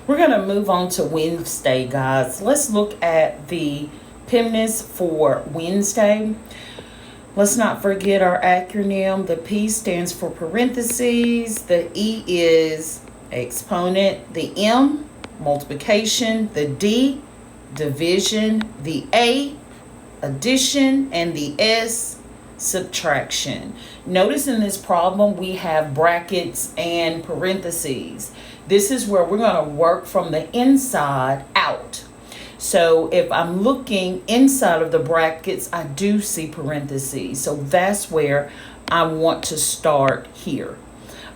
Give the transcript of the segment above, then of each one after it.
We're going to move on to Wednesday, guys. Let's look at the PEMDAS for Wednesday. Let's not forget our acronym. The P stands for parentheses. The E is exponent. The M, multiplication. The D, division. The A, addition. And the S, subtraction. Notice in this problem we have brackets and parentheses. This is where we're going to work from the inside out. So if I'm looking inside of the brackets, I do see parentheses. So that's where I want to start here.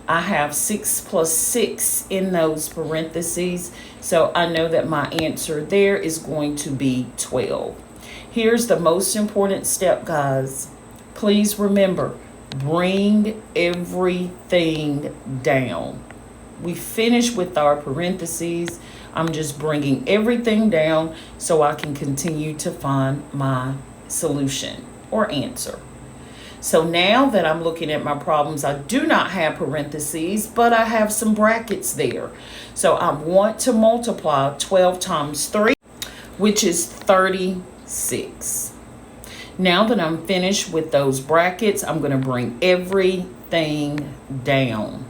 I have 6 plus 6 in those parentheses. So I know that my answer there is going to be 12. Here's the most important step, guys. Please remember, bring everything down. We finish with our parentheses. I'm just bringing everything down so I can continue to find my solution or answer. So now that I'm looking at my problems, I do not have parentheses, but I have some brackets there. So I want to multiply 12 times 3, which is 36. Now that I'm finished with those brackets, I'm going to bring everything down.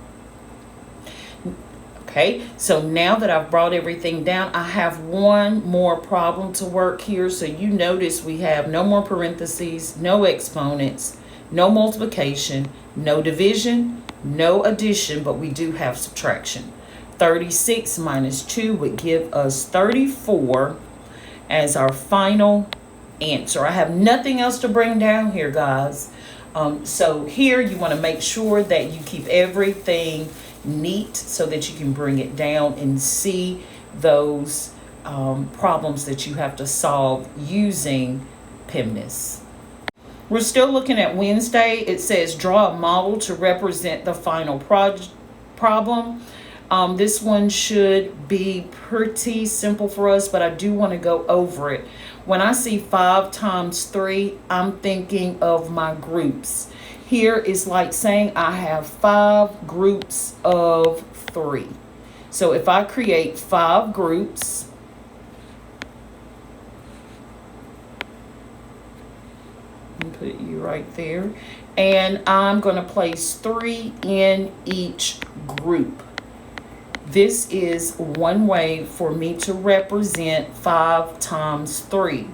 Okay, so now that I've brought everything down, I have one more problem to work here. So you notice we have no more parentheses, no exponents, no multiplication, no division, no addition, but we do have subtraction. 36 minus 2 would give us 34 as our final answer. I have nothing else to bring down here, guys. So here you want to make sure that you keep everything neat so that you can bring it down and see those problems that you have to solve using PEMDAS. We're still looking at Wednesday. It says draw a model to represent the final problem. This one should be pretty simple for us, but I do want to go over it. When I see 5 times 3, I'm thinking of my groups. Here is like saying I have 5 groups of 3. So if I create 5 groups, and put you right there, and I'm going to place 3 in each group. This is one way for me to represent 5 times 3.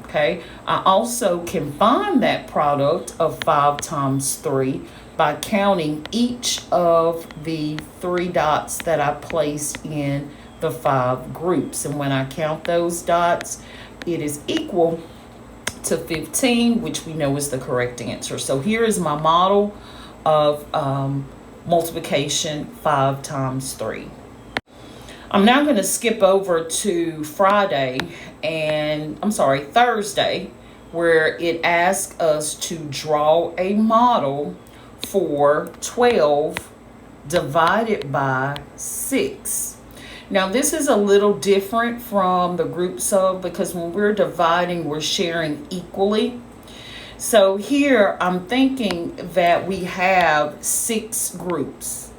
Okay, I also can find that product of 5 times 3 by counting each of the 3 dots that I placed in the 5 groups. And when I count those dots, it is equal to 15, which we know is the correct answer. So here is my model of multiplication 5 times 3. I'm now going to skip over to Thursday, where it asks us to draw a model for 12 divided by 6. Now this is a little different from the group sub because when we're dividing, we're sharing equally. So here I'm thinking that we have 6 groups.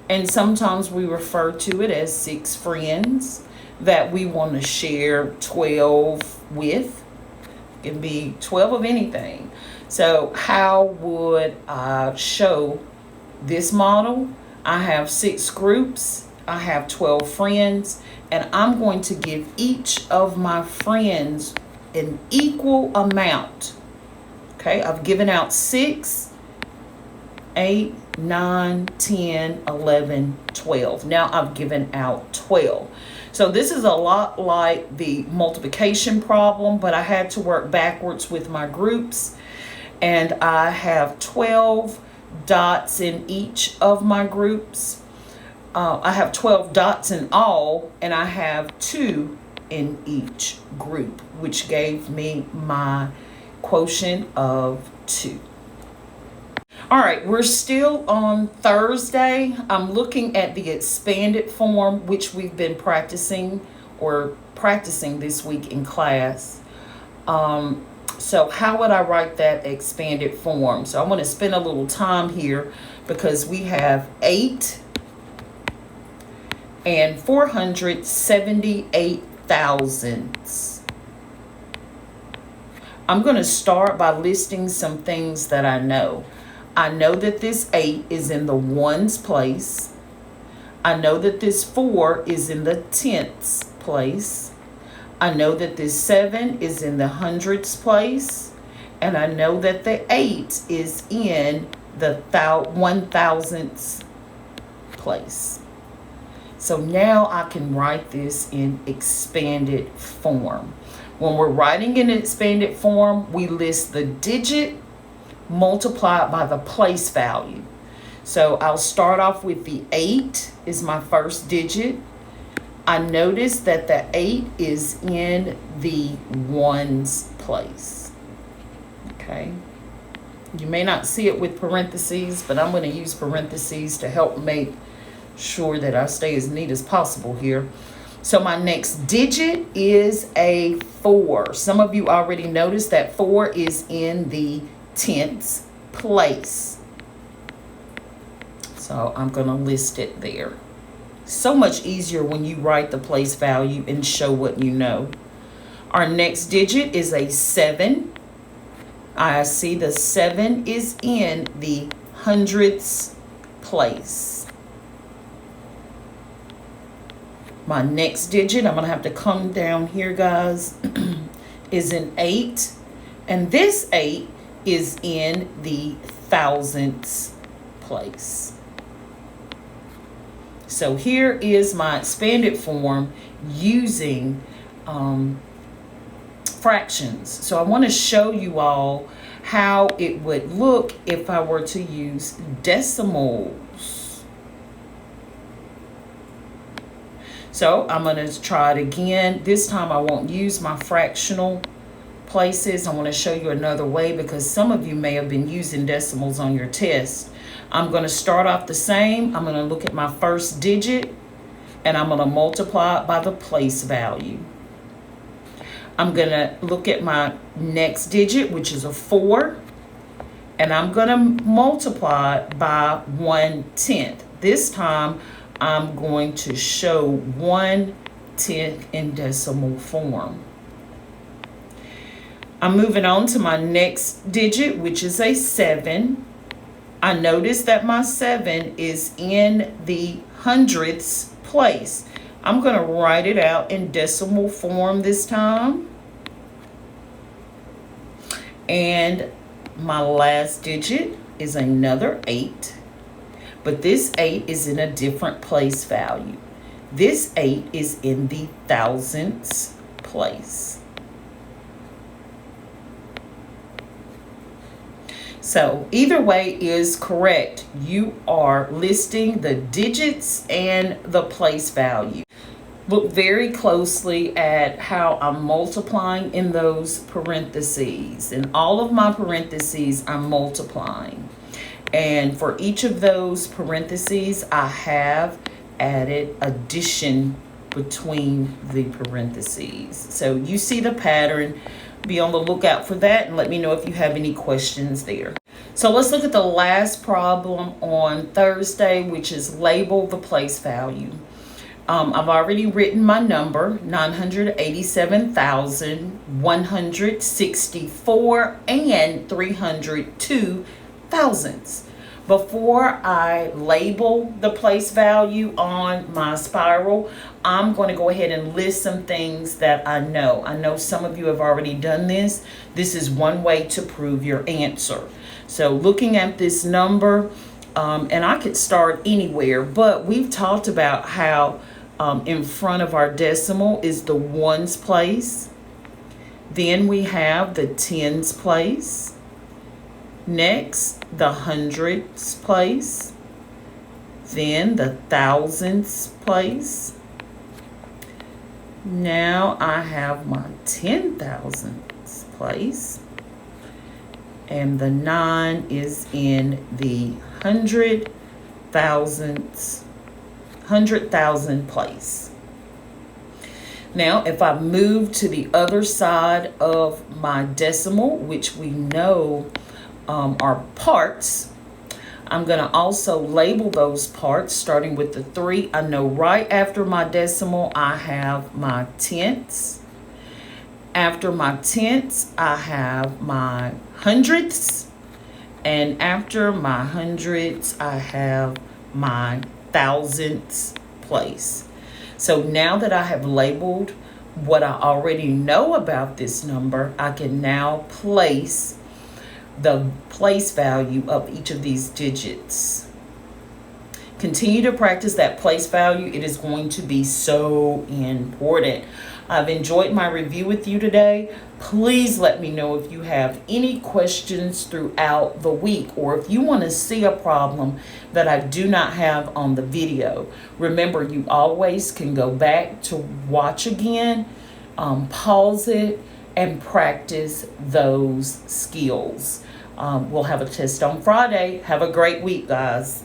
And sometimes we refer to it as 6 friends that we want to share 12 with. It can be 12 of anything. So how would I show this model? I have 6 groups. I have 12 friends. And I'm going to give each of my friends an equal amount. Okay, I've given out 6, 8, 9, 10, 11, 12. Now I've given out 12. So this is a lot like the multiplication problem, but I had to work backwards with my groups. And I have 12 dots in each of my groups. I have 12 dots in all, and I have 2 in each group, which gave me my quotient of 2. All right, we're still on Thursday. I'm looking at the expanded form, which we've been practicing this week in class. So how would I write that expanded form? So I want to spend a little time here because we have 8 and 478 thousandths. I'm going to start by listing some things that I know. I know that this 8 is in the ones place. I know that this 4 is in the tenths place. I know that this 7 is in the hundredths place. And I know that the 8 is in the 1,000ths place. So now I can write this in expanded form. When we're writing in expanded form, we list the digit multiplied by the place value. So I'll start off with the 8 is my first digit. I notice that the 8 is in the ones place. Okay. You may not see it with parentheses, but I'm going to use parentheses to help make sure that I stay as neat as possible here. So my next digit is a 4. Some of you already noticed that 4 is in the tenths place. So I'm going to list it there. So much easier when you write the place value and show what you know. Our next digit is a 7. I see the 7 is in the hundredths place. My next digit, I'm going to have to come down here, guys, is an 8. And this 8 is in the thousandths place. So here is my expanded form using fractions. So I want to show you all how it would look if I were to use decimals. So I'm going to try it again. This time I won't use my fractional places. I want to show you another way because some of you may have been using decimals on your test. I'm going to start off the same. I'm going to look at my first digit and I'm going to multiply it by the place value. I'm going to look at my next digit, which is a 4, and I'm going to multiply it by 1/10. This time I'm going to show 1/10 in decimal form. I'm moving on to my next digit, which is a 7. I notice that my 7 is in the hundredths place. I'm going to write it out in decimal form this time. And my last digit is another 8. But this 8 is in a different place value. This 8 is in the thousandths place. So either way is correct. You are listing the digits and the place value. Look very closely at how I'm multiplying in those parentheses. In all of my parentheses, I'm multiplying. And for each of those parentheses, I have added addition between the parentheses. So you see the pattern. Be on the lookout for that and let me know if you have any questions there. So let's look at the last problem on Thursday, which is label the place value. I've already written my number, 987,164 and 302 thousandths. Before I label the place value on my spiral, I'm going to go ahead and list some things that I know. I know some of you have already done this. This is one way to prove your answer. So looking at this number, and I could start anywhere, but we've talked about how in front of our decimal is the ones place. Then we have the tens place. Next, the hundredths place. Then the thousandths place. Now I have my 10,000ths place. And the 9 is in the 100,000 place. Now, if I move to the other side of my decimal, which we know are parts, I'm going to also label those parts starting with the 3. I know right after my decimal I have my tenths. After my tenths I have my hundredths. And after my hundredths I have my thousandths place. So now that I have labeled what I already know about this number, I can now place the place value of each of these digits. Continue to practice that place value. It is going to be so important. I've enjoyed my review with you today. Please let me know if you have any questions throughout the week, or if you want to see a problem that I do not have on the video. Remember, you always can go back to watch again, pause it, and practice those skills. We'll have a test on Friday. Have a great week, guys.